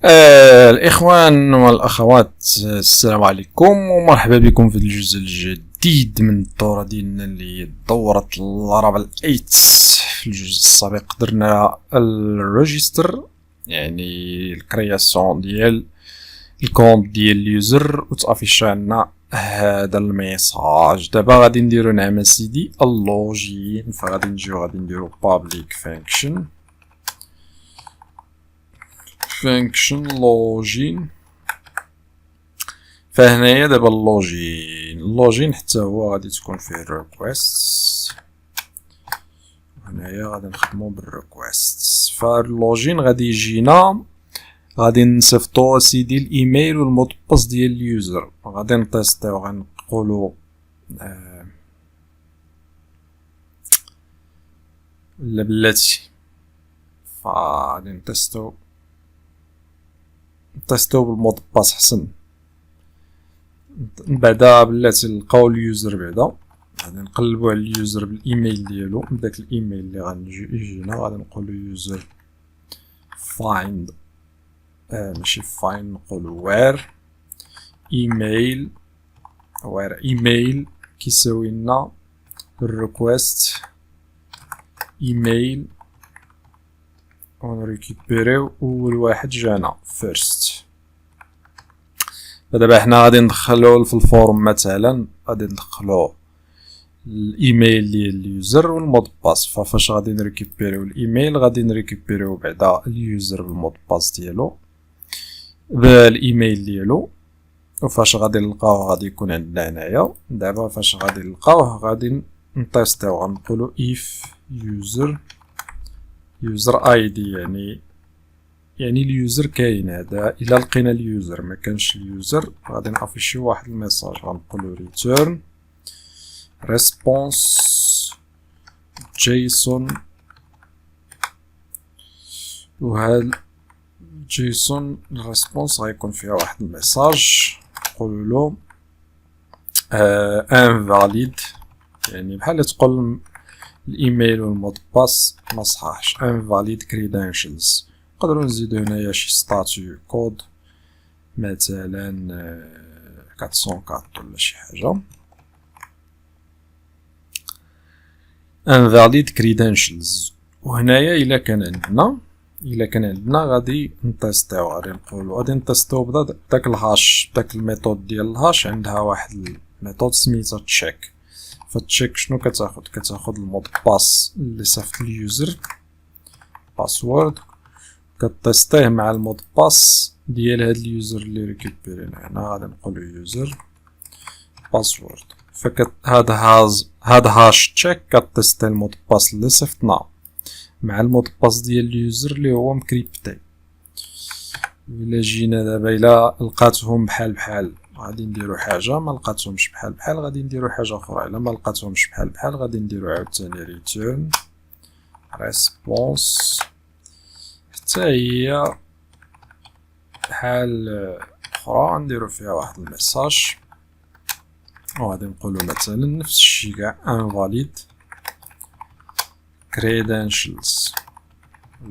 الإخوان والأخوات، السلام عليكم ومرحبا بكم في الجزء الجديد من الدورة ديالنا اللي هي دورة لارافيل 8. في الجزء السابق درنا الريجستر، يعني الكرياسيون ديال الكونت ديال اليوزر وتافيش عنا هذا الميساج. دابا غادي نديرو نعم سيدي اللوجين، فغادي نجيو غادي نديرو public function login. فهنايا دابا اللوجين حتى هو غادي تكون فيه الريكويست، هنايا غادي نخدمو بالريكويست. فاللوجين غادي يجينا غادي نصيفطو سيدي الايميل والمود باس ديال اليوزر. غادي نتيستيو، غنقولو لا بلاتي، فغادي نتيستيو بالمود باس حسن. بعدا بلاتي نلقاو اليوزر، بعدا غادي نقلبو على اليوزر بالايميل ديالو. بداك الايميل اللي غنجينا غادي نقولو يوزر find ماشي find، نقولو where email كيساوي لنا الريكويست ايميل، ونريكيبيريو اول واحد جانا first. فدابا حنا غادي ندخلو في الفورم، مثلا غادي ندخلو الايميل ديال اليوزر والمود باس. فاش غادي نريكيبيريو الايميل غادي نريكيبيريو بعدا اليوزر بالمود باس ديالو بالايميل ديالو. وفاش غادي نلقاوه غادي يكون عندنا هنايا. دابا فاش غادي نلقاوه غادي نتيستيو، غنقولو if user id، يعني اليوزر كاين. هذا الا لقينا اليوزر، ما كانش اليوزر غادي نافيشيو واحد الميساج، غنقولو return response json. وهاد جيسون الريسبونس غيكون فيها واحد الميساج نقولو invalid، يعني بحال تقول الايميل والمود باس ما صحاحش. invalid credentials. نقدروا نزيدو هنايا شي ستاتيو كود، مثلا 404 ولا شي حاجه. invalid credentials. وهنايا الا كان عندنا غادي نتيستيو، غادي نتيستيو بدا داك الهاش، داك الميثود ديال الهاش عندها واحد الميثود سميتها تشيك. فتشيك شنو كتاخد المود باس اللي صيفط اليوزر باسورد، كتيستيه مع المود باس ديال هاد اليوزر اللي ريكوبيرينا. هنا غادي نقولو يوزر باسورد. هاد هاش تشيك كتيستي المود باس اللي صيفطناه مع المود باس ديال اليوزر اللي هو مكريبتي. الا جينا دابا الا لقاتهم بحال غادي نديرو حاجه، ما لقاتهمش بحال غادي نديرو حاجه اخرى. الا ما لقاتهمش بحال غادي نديرو عاوتاني ريتيرن ريسبونس حتى هي بحال اخرى، نديرو فيها واحد الميساج. وغادي نقولو مثلا نفس الشيء كاع invalid credentials،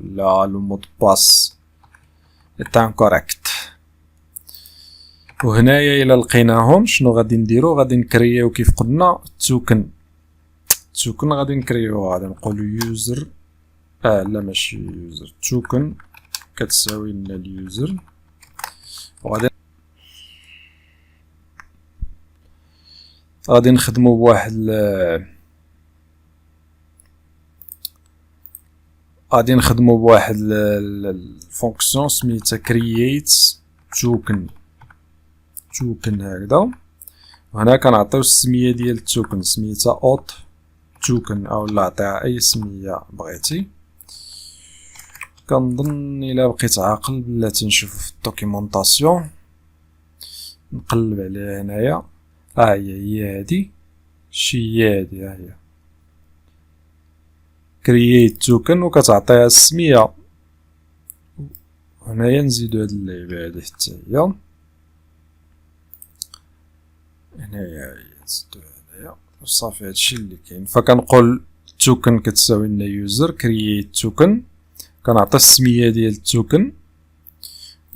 لا المود باس incorrect. وهنايا الا لقيناهم شنو غادي نديرو؟ غادي نكريو كيف قلنا التوكن غادي نكريو. غادي نقولو يوزر لا ماشي يوزر، توكن كتساوي لنا اليوزر. غادي نخدمو بواحد الفونكسيون سميتها create token هكذا. وهنا كنعطيو السميه ديال التوكن سميتها اوت توكن، او لا عطيها اي سميه بغيتي. كنظن الا بقيت عاقل بلاتي نشوف في الدوكيومونطاسيون، نقلب عليها هنايا. هي هادي هي create token وكتعطيها السميه. هنايا نزيدو هاد اللعيبه هادي حتى هي هنايا نزيدو هنايا وصافي. هادشي اللي كاين. فكنقول توكن كتساوي لنا يوزر create token، كنعطي السميه ديال التوكن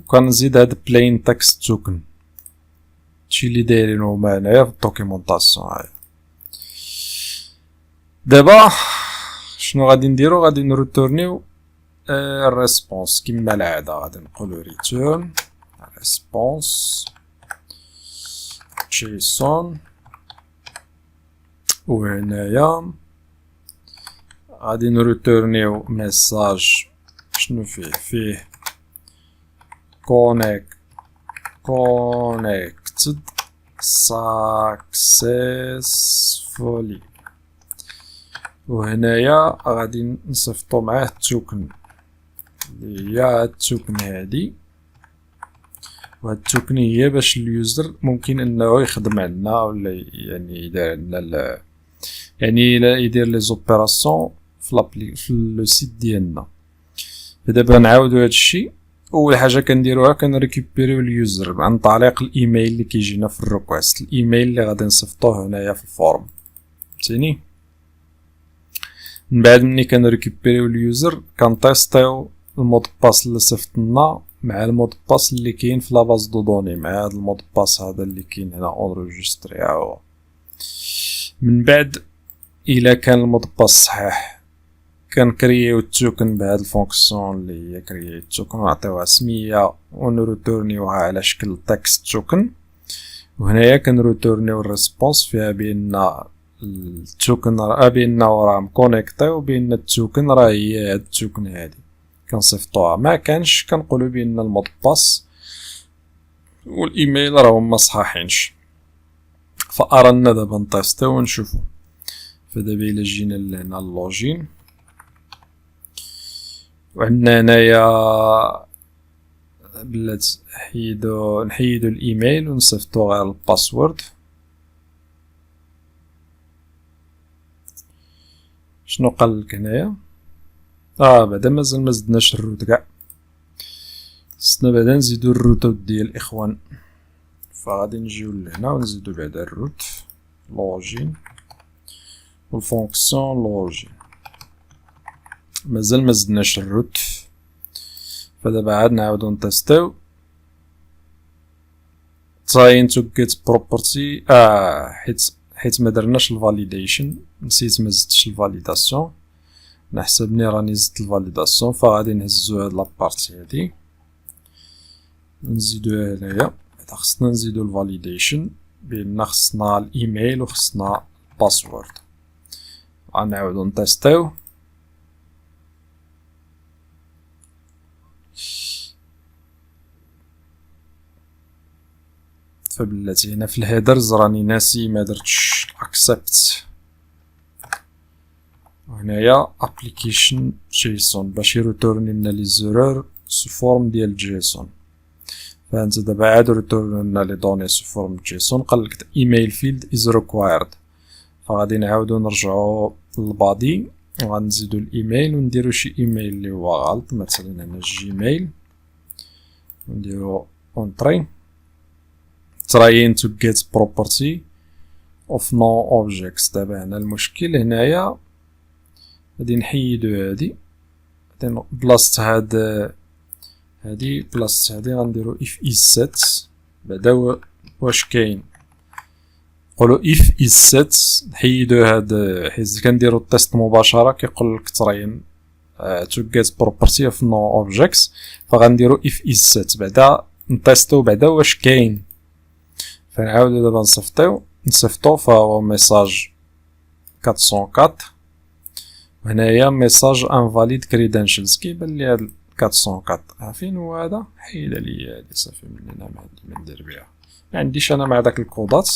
وكنزيد هاد بلين تكست توكن، هادشي اللي دايرينو هنايا في الدوكيومونطاسيون. هاي دابا شنو غادي نديرو؟ غادي نروتورنيو الريسبونس كما العاده. غادي نقولو ريتيرن ريسبونس جيسون، وهنايا غادي نروتورنيو ميساج شنو فيه connected successfully، وهنايا غادي نصيفطو معاه التوكن اللي هي التوكن هادي. وهاد التوكن هي باش اليوزر ممكن انه يخدم عندنا ولا يعني يدير عندنا يعني لا يدير لي زوبيراسيون في لو سيت ديالنا. دابا نعاودو هادشي. اول حاجه كنديروها كنريكوبيريو اليوزر عن طريق الايميل اللي كيجينا في الريكويست، الايميل اللي غادي نصيفطوه هنايا في الفورم. فهمتيني؟ من بعد ملي كنريكوبيريو اليوزر كنتيستيو المود باس اللي صيفطنا مع المود باس اللي كاين في لاباز دو دوني، مع هذا المود باس هذا اللي كاين هنا اونجستري. هاهو من بعد الا كان المود باس صحيح كنكرييو التوكن بهاد الفونكسيون اللي هي كرييت التوكن، ونعطيوها سميه ونروتورنيوها على شكل تكست توكن. وهنايا كنروتورنيو الريسبونس فيها بان التوكن بانه راه مكونيكتي، وبان التوكن راه هي هاد التوكن هادي كنصيفطوها. ما كانش كنقولوا بان المود باس والايميل راهم ما صحاحينش. فارانا دابا نتيستيو ونشوفو. فدابا الا جينا لهنا اللوجين، وعندنا هنايا بلات نحيدو الايميل ونصيفطو غير الباسورد. شنو قالك هنايا؟ بعدا مازال ما زدناش الروت كاع، خصنا بعدا نزيدو الروت ديال الاخوان. فغادي نجيو لهنا ونزيدو بعدا الروت لوجين والفونكسيون لوجين. مازال ما زدناش الروت. فدابا عاد نعاودو نتيستيو trying to get property حيت ما درناش الفاليديشن، نسيت ما زدتش الفاليداسيون. نحسبني راني زدت الفاليداسيون. فغادي نهزو هاد لابارتي هادي نزيدوها هنايا. خصنا نزيدو الفاليديشن بان خصنا الايميل وخصنا الباسورد. غنعاودو نتيستيو. فبلاتي هنا في الهيدرز راني ناسي ما درتش اكسبت. وهنايا ابليكيشن جيسون باش يروتورني لنا لي زيرور سو فورم ديال جيسون. فانت دابا عاد روتورني لنا لي دوني سو فورم جيسون. قالك ايميل فيلد از ريكوايرد. فغادي نعاودو نرجعو للبادي وغنزيدو الايميل ونديرو شي ايميل اللي هو غلط، مثلا هنا جيميل، ونديرو اونتري trying to get property of no objects. دابا هنا المشكل هنايا غادي نحيدو هادي بلاصة هادي غنديرو if is set. بعدا واش كاين نقولو if is set نحيدو هاد، حيت كنديرو التيست مباشرة كيقولك trying to get property of no objects. فغنديرو if is set بعدا نتيستو بعدا واش كاين. فنعاودو دابا نصيفطو. فهو ميساج 404. وهنايا ميساج انفاليد كريدنشلز. كيبان لي هاد 404 فين هو هذا؟ حيد عليا هادي صافي، من هنا ما عندي ما ندير بها، ما عنديش انا مع داك الكودات.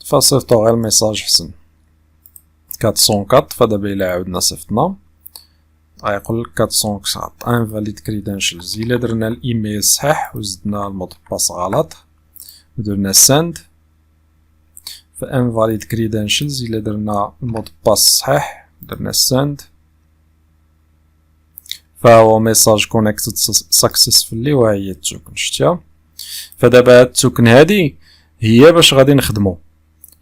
فصيفطو غير ميساج حسن 404. فدابا الا عاودنا صيفطنا غيقولك 404 انفاليد كريدنشلز. الا درنا الايميل صحيح وزدنا المود باس غلط ودرنا send فانفاليد كريدنشلز. الا درنا المود باس صحيح درنا send فهو ميساج كونيكتد سكسسفولي. وهي التوكن شتيها. فدابا هاد التوكن هادي هي باش غادي نخدمو،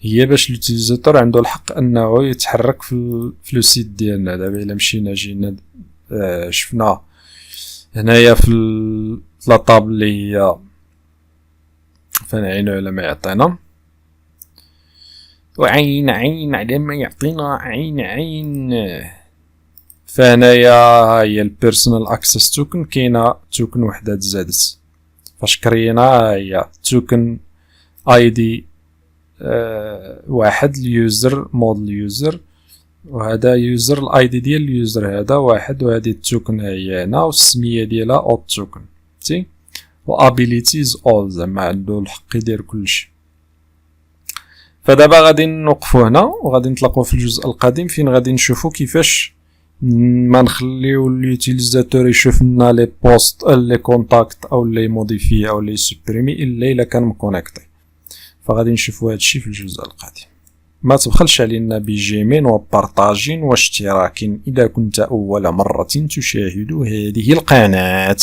هي باش اليوتيليزاتور عنده الحق انه يتحرك في لو سيت ديالنا. دابا الا مشينا جينا شفنا هنايا في الطابل اللي هي فنعينو على ما يعطينا، وعين عين على ما يعطينا، عين. فهنايا هي البيرسونال اكسس توكن، كاينه توكن وحده تزادت فاش كرينا، هي توكن اي دي واحد اليوزر مود اليوزر، وهذا يوزر الاي دي ديال اليوزر هذا واحد، وهذه التوكن هي هنا، والسميه ديالها اوت توكن تي، وابيليتيز اول زعما عنده الحق يدير كلشي. فدابا غادي نوقفوا هنا وغادي نطلقوا في الجزء القادم فين غادي نشوفوا كيفاش ما نخليو اليوتيليزاتور يشوف لنا لي بوست لي كونتاكت او لي موديفي او لي سوبريمي الا كان مكونيكتي. فغادي نشوفوا هادشي في الجزء القادم. ما تبخلش علينا بجيمين وبارطاجين واشتراك إذا كنت أول مرة تشاهد هذه القناة.